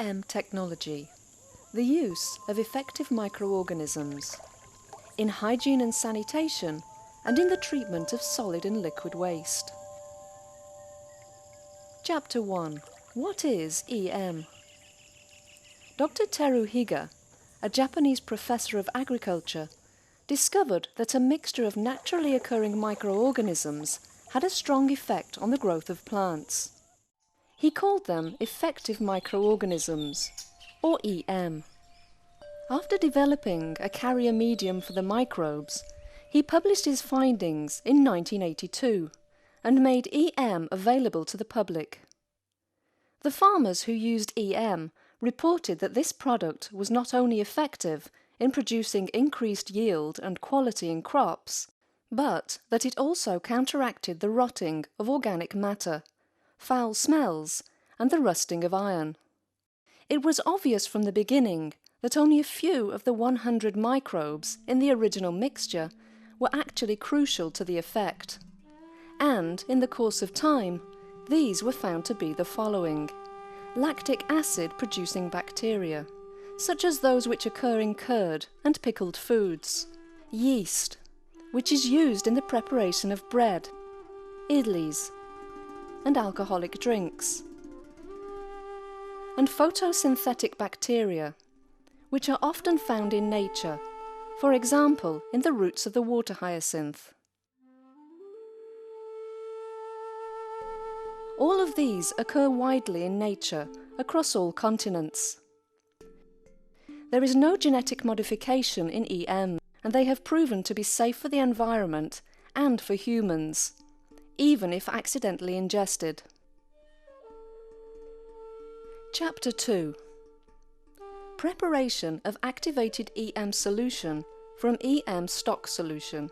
EM technology, the use of effective microorganisms in hygiene and sanitation and in the treatment of solid and liquid waste. Chapter 1. What is EM? Dr. Teru Higa, a Japanese professor of agriculture, discovered that a mixture of naturally occurring microorganisms had a strong effect on the growth of plants. He called them effective microorganisms, or EM. After developing a carrier medium for the microbes, he published his findings in 1982 and made EM available to the public. The farmers who used EM reported that this product was not only effective in producing increased yield and quality in crops, but that it also counteracted the rotting of organic matter, foul smells, and the rusting of iron. It was obvious from the beginning that only a few of the 100 microbes in the original mixture were actually crucial to the effect. And, in the course of time, these were found to be the following: lactic acid-producing bacteria, such as those which occur in curd and pickled foods; yeast, which is used in the preparation of bread; idlis, and alcoholic drinks; and photosynthetic bacteria, which are often found in nature, for example in the roots of the water hyacinth. All of these occur widely in nature across all continents. There is no genetic modification in EM, and they have proven to be safe for the environment and for humans, even if accidentally ingested. Chapter 2. Preparation of activated EM solution from EM stock solution.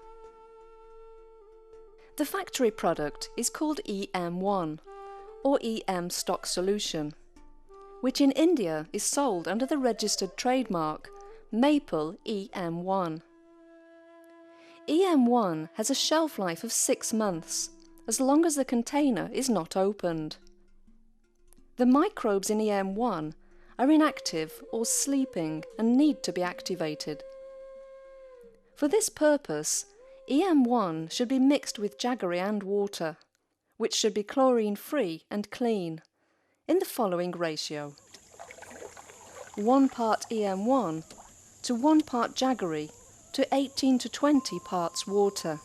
The factory product is called EM1, or EM stock solution, which in India is sold under the registered trademark Maple EM1. EM1 has a shelf life of 6 months, as long as the container is not opened. The microbes in EM1 are inactive or sleeping and need to be activated. For this purpose, EM1 should be mixed with jaggery and water, which should be chlorine-free and clean, in the following ratio: 1 part EM1 to 1 part jaggery to 18 to 20 parts water.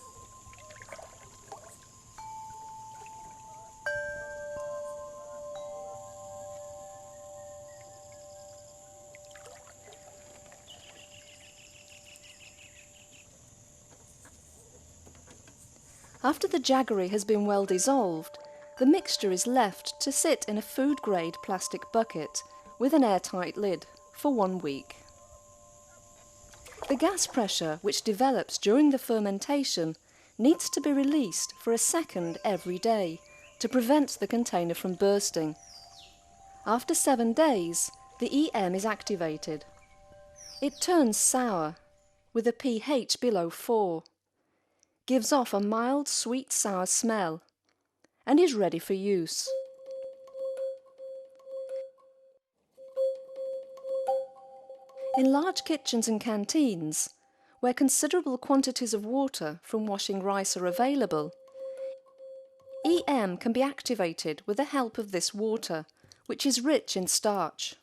After the jaggery has been well dissolved, the mixture is left to sit in a food-grade plastic bucket with an airtight lid for 1 week. The gas pressure which develops during the fermentation needs to be released for a second every day to prevent the container from bursting. After 7 days, the EM is activated. It turns sour, with a pH below 4, gives off a mild sweet-sour smell, and is ready for use. In large kitchens and canteens, where considerable quantities of water from washing rice are available, EM can be activated with the help of this water, which is rich in starch.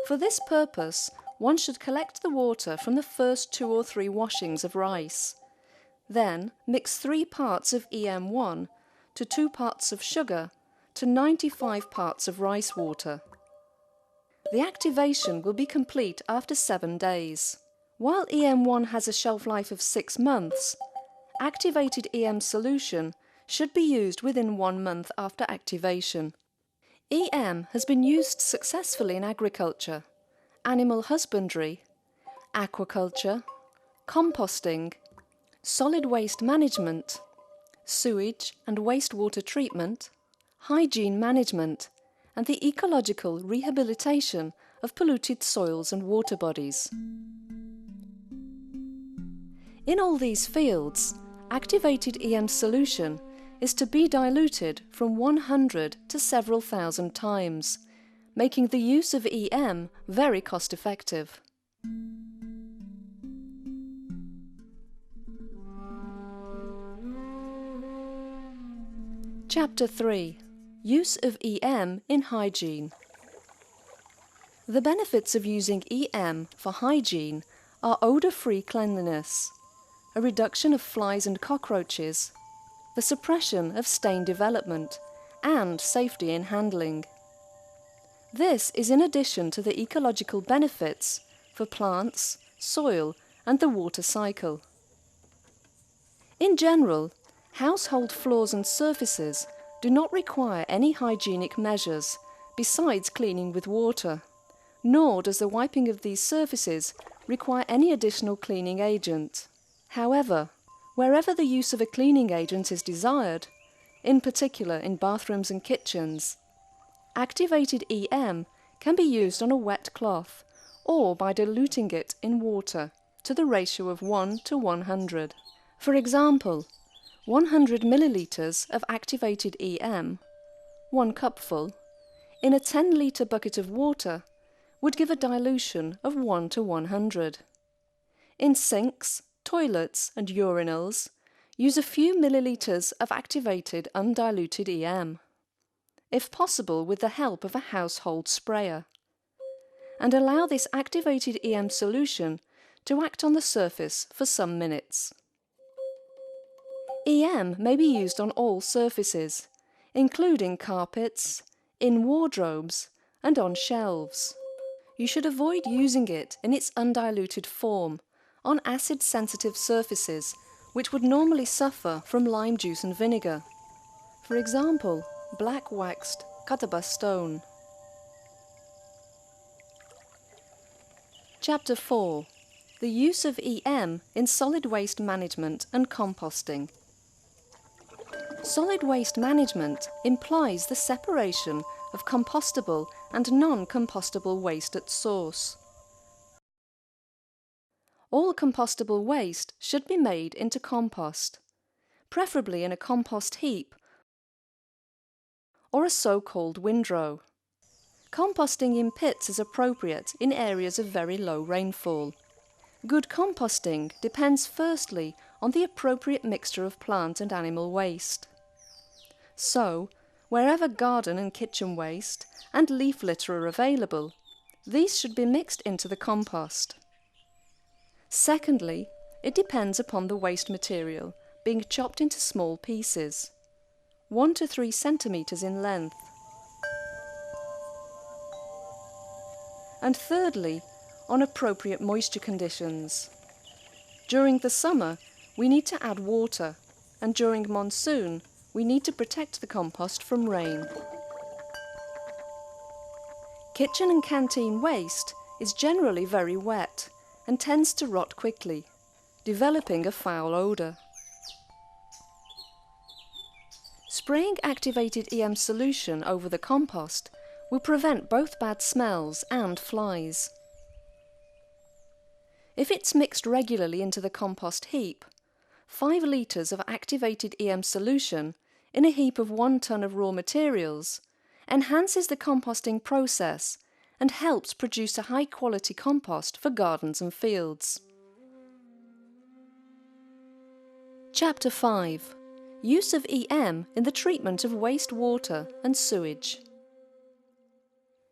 For this purpose, one should collect the water from the first 2 or 3 washings of rice. Then mix 3 parts of EM1 to 2 parts of sugar to 95 parts of rice water. The activation will be complete after 7 days. While EM1 has a shelf life of 6 months, activated EM solution should be used within 1 month after activation. EM has been used successfully in agriculture, animal husbandry, aquaculture, composting, solid waste management, sewage and wastewater treatment, hygiene management, and the ecological rehabilitation of polluted soils and water bodies. In all these fields, activated EM solution is to be diluted from 100 to several thousand times, making the use of EM very cost-effective. Chapter 3. Use of EM in hygiene. The benefits of using EM for hygiene are odour-free cleanliness, a reduction of flies and cockroaches, the suppression of stain development, and safety in handling. This is in addition to the ecological benefits for plants, soil, and the water cycle. In general, household floors and surfaces do not require any hygienic measures besides cleaning with water, nor does the wiping of these surfaces require any additional cleaning agent. However, wherever the use of a cleaning agent is desired, in particular in bathrooms and kitchens, activated EM can be used on a wet cloth or by diluting it in water to the ratio of 1 to 100. For example, 100 millilitres of activated EM, 1 cupful, in a 10-litre bucket of water would give a dilution of 1 to 100. In sinks, toilets and urinals, use a few millilitres of activated undiluted EM, if possible with the help of a household sprayer, and allow this activated EM solution to act on the surface for some minutes. EM may be used on all surfaces, including carpets, in wardrobes, and on shelves. You should avoid using it in its undiluted form on acid-sensitive surfaces which would normally suffer from lime juice and vinegar. For example, black waxed Catawba stone. Chapter 4. The use of EM in solid waste management and composting. Solid waste management implies the separation of compostable and non-compostable waste at source. All compostable waste should be made into compost, preferably in a compost heap or a so-called windrow. Composting in pits is appropriate in areas of very low rainfall. Good composting depends firstly on the appropriate mixture of plant and animal waste. So, wherever garden and kitchen waste and leaf litter are available, these should be mixed into the compost. Secondly, it depends upon the waste material being chopped into small pieces, 1 to 3 centimetres in length. And thirdly, on appropriate moisture conditions. During the summer, we need to add water, and during monsoon, we need to protect the compost from rain. Kitchen and canteen waste is generally very wet and tends to rot quickly, developing a foul odour. Spraying activated EM solution over the compost will prevent both bad smells and flies. If it's mixed regularly into the compost heap, 5 litres of activated EM solution in a heap of 1 tonne of raw materials enhances the composting process and helps produce a high-quality compost for gardens and fields. Chapter 5. Use of EM in the treatment of wastewater and sewage.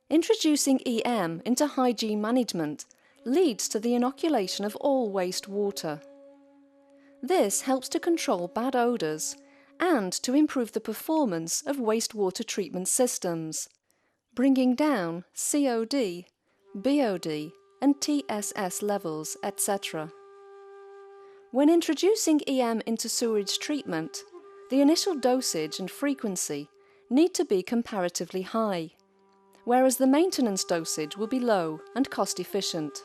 Introducing EM into hygiene management leads to the inoculation of all wastewater. This helps to control bad odours and to improve the performance of wastewater treatment systems, bringing down COD, BOD and TSS levels, etc. When introducing EM into sewage treatment, the initial dosage and frequency need to be comparatively high, whereas the maintenance dosage will be low and cost-efficient.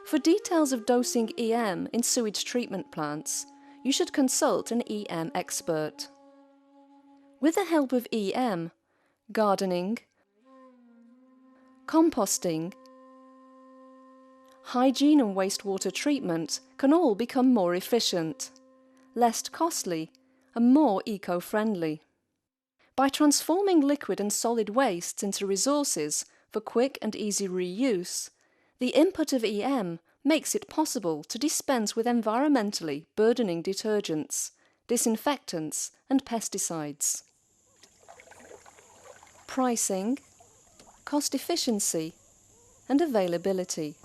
For details of dosing EM in sewage treatment plants, you should consult an EM expert. With the help of EM, gardening, composting, hygiene and wastewater treatment can all become more efficient, less costly and more eco-friendly. By transforming liquid and solid wastes into resources for quick and easy reuse, the input of EM makes it possible to dispense with environmentally burdening detergents, disinfectants and pesticides. Pricing, cost efficiency and availability.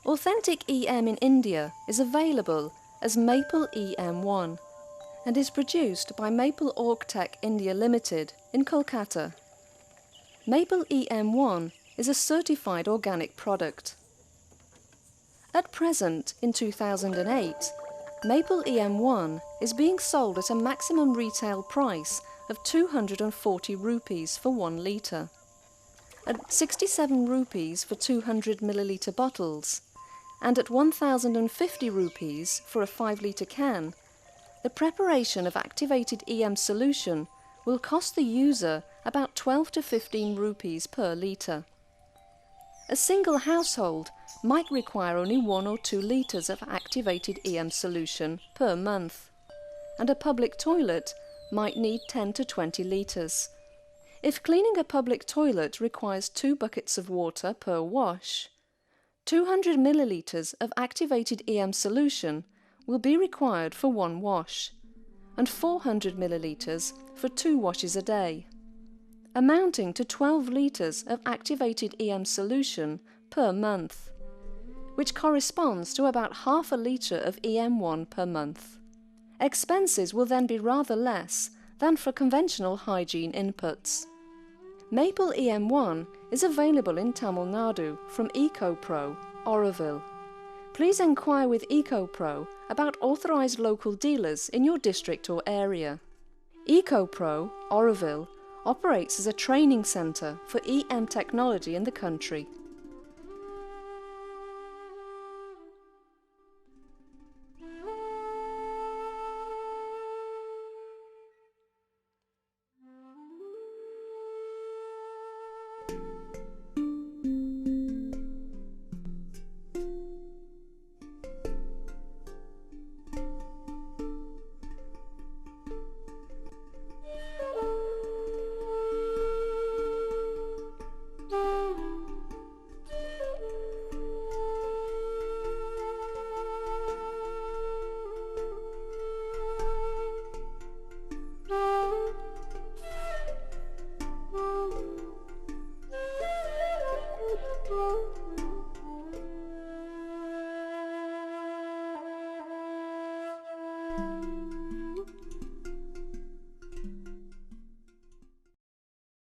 Authentic EM in India is available as Maple EM1 and is produced by Maple Orgtech India Limited in Kolkata. Maple EM1 is a certified organic product. At present, in 2008, Maple EM1 is being sold at a maximum retail price of 240 rupees for 1 litre, at 67 rupees for 200 millilitre bottles, and at 1050 rupees for a 5 litre can. The preparation of activated EM solution will cost the user about 12 to 15 rupees per litre. A single household might require only 1 or 2 litres of activated EM solution per month, and a public toilet might need 10 to 20 litres. If cleaning a public toilet requires 2 buckets of water per wash, 200 millilitres of activated EM solution will be required for 1 wash, and 400 millilitres for 2 washes a day, amounting to 12 litres of activated EM solution per month, which corresponds to about half a litre of EM1 per month. Expenses will then be rather less than for conventional hygiene inputs. Maple EM1 is available in Tamil Nadu from EcoPro, Oroville. Please enquire with EcoPro about authorised local dealers in your district or area. EcoPro, Oroville, operates as a training centre for EM technology in the country.